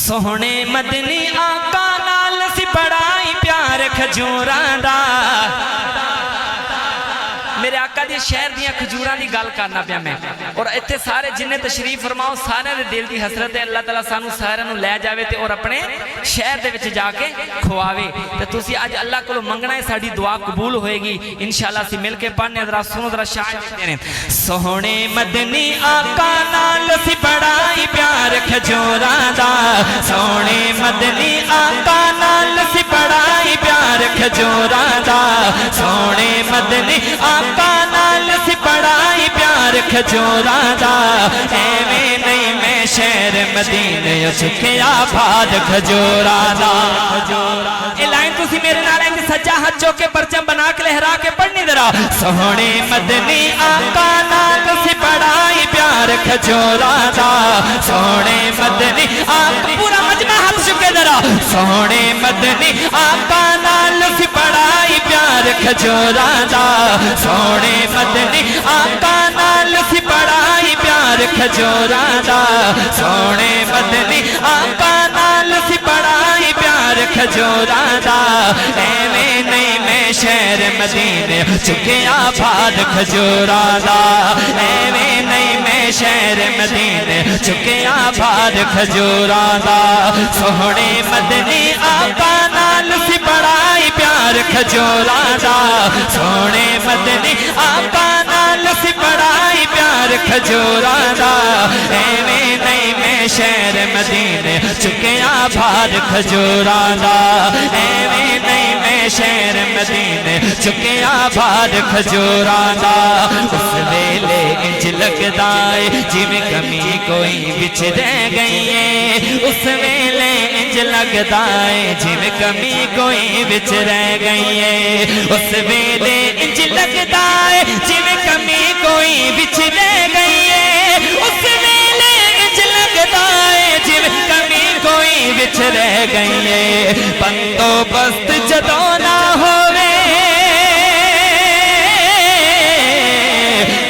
سونے مدنی آقا نال سی بڑائی پیار کھجوراں دا میرے آقا دی شہر دیاں کھجوراں دی گل کرنا پیا میں اور ایتھے سارے جنہیں تشریف فرماؤ سارے دے دل دی حسرت ہے اللہ تعالیٰ سانو سارے نو لے جاوے تے اور اپنے شہر دے وچ جا کے کھواوے تے تسی آج اللہ کو منگنا ہے ساڑی دعا قبول ہوئے گی انشاءاللہ سی مل کے پڑھنے ذرا سنو ذرا شاعر دینے سونے مدنی آقا نال سی بڑائی پیار کھجوراں دا سونے مدنی آقا نال سی بڑائی پیار کھجوراں دا سونے مدنی آقا نال سی بڑائی پیار کھجوراں دا ایویں نہیں میں شہر مدینے چکیا بھاد کھجوراں دا اے لائن تسی میرے نال ہے کہ سجا ہاتھ چوکے پرچم بنا کے لہرا کے پڑھنی ذرا سونے مدنی آقا نال سی بڑائی پیار کھجوراں دا سونے مدنی آقا پورا مجمع ہاتھ چکے ذرا سونے مدنی آقا نال سی بڑائی پیار کھجوراں دا سونے مدنی آقا نال سی بڑائی پیار کھجوراں دا سونے مدنی آقا نال سی بڑائی پیار کھجوراں دا ایویں نہیں میں شہر مدینے چکیا بھاد کھجوراں دا ایویں نہیں میں شہر مدینے چکیا بھاد کھجوراں دا سونے مدنی آقا نال سی بڑائی پیار کھجوراں دا سونے مدنی آقا نال سی بڑائی پیار کھجوراں دا ایویں نہیں میں شہر مدینے چکیا بھاد کھجوراں دا ایویں نہیں میں شہر مدینے چکیا بھاد کھجوراں دا اس ویلے انج لگدا ہے جویں کمی کوئی وچ رہ گئی ہے اس ویلے انج لگدا ہے جویں کمی کوئی وچ رہ گئی ہے اس ویلے انج لگدا ہے جویں کمی کوئی وچ رہ گئی ہے اس ویلے انج لگدا ہے جویں کمی کوئی وچ رہ گئی ہے بندوبست جدوں نہ ہووے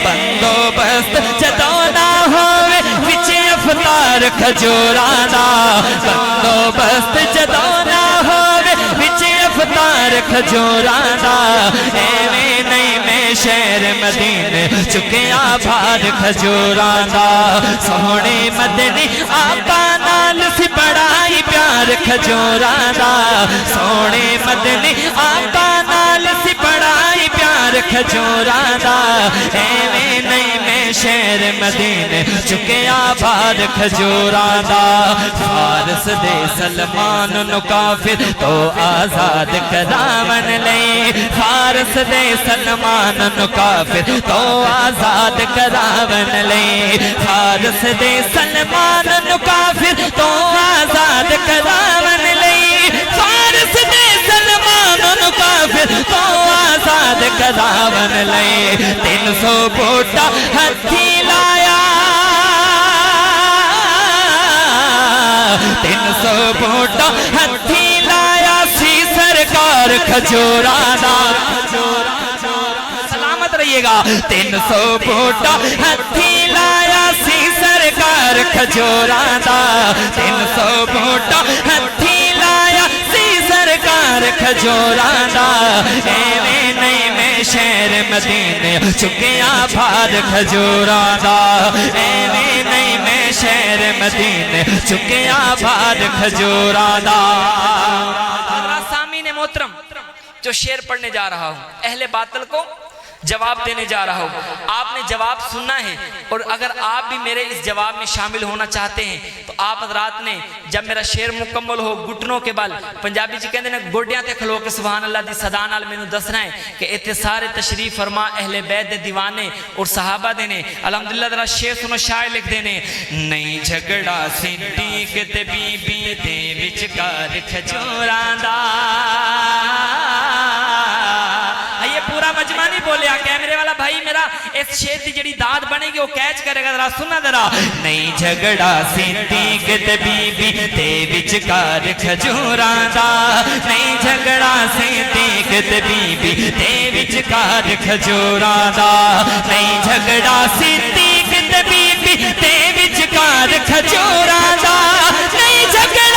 بندوبست جدوں نہ ہووے وچ افطار کھجوراں دا بندوبست جدوں نہ ہووے وچ افطار کھجوراں دا ایویں نہیں میں شہر مدینے چکیا بھاد کھجوراں دا سونے مدنی آقا نال سی بڑائی پیار کھجوراں دا سونے مدنی آقا نال سی بڑائی پیار کھجوراں دا ایویں نہیں میں شہر مدینے چکیا بھاد کھجوراں دا فارس دے سلمان نو کافر تو آزاد کراون لے فارس دے سلمان نو کافر تو آزاد کراون لے فارس دے سلمان نو کافر تو آزاد کراون لے فارس دے سلمان نو کافر تو آزاد کراون لے 300 بوٹا ہتھی لایا 300 بوٹا ہتھی لایا سی سرکار کھجوراں دا سلامت رہیے گا 300 بوٹا ہتھی لایا سی سرکار کھجوراں دا 300 بوٹا ہتھی لایا سی سرکار کھجوراں دا ایویں نہیں میں شہر مدینے چکیا بھاد کھجوراں دا ایویں نہیں میں شہر مدینے چکیا بھاد کھجوراں دا سامعین محترم جو شعر پڑھنے جا رہا ہوں اہل باطل کو جواب دینے جا رہا ہوں آپ نے جواب سننا ہے اور اگر آپ بھی میرے اس جواب میں شامل ہونا چاہتے ہیں تو آپ حضرات نے جب میرا شعر مکمل ہو گھٹنوں کے بل پنجابی جی کہندے نے گوڈیاں تے کھلو کے سبحان اللہ دی صدا نال مینوں دسنا ہے کہ ایتھے سارے تشریف فرما اہل بیت دے دیوانے اور صحابہ دے نے الحمدللہ ذرا شعر سنو شاعر لکھ دے نے نہیں جھگڑا صدیق تے بی بی دے وچکار کھجوراں دا یہ پورا مجمع نہیں بولیا کیمرے والا بھائی میرا اس شعر دی جڑی داد بنے گی وہ کیچ کرے گا ذرا سننا ذرا نہیں جھگڑا صدیق تے بی بی تے وچکار کھجوراں دا نہیں جھگڑا صدیق تے بی بی تے وچکار کھجوراں دا نہیں جھگڑا صدیق تے بی بی تے وچکار کھجوراں دا نہیں جھگڑا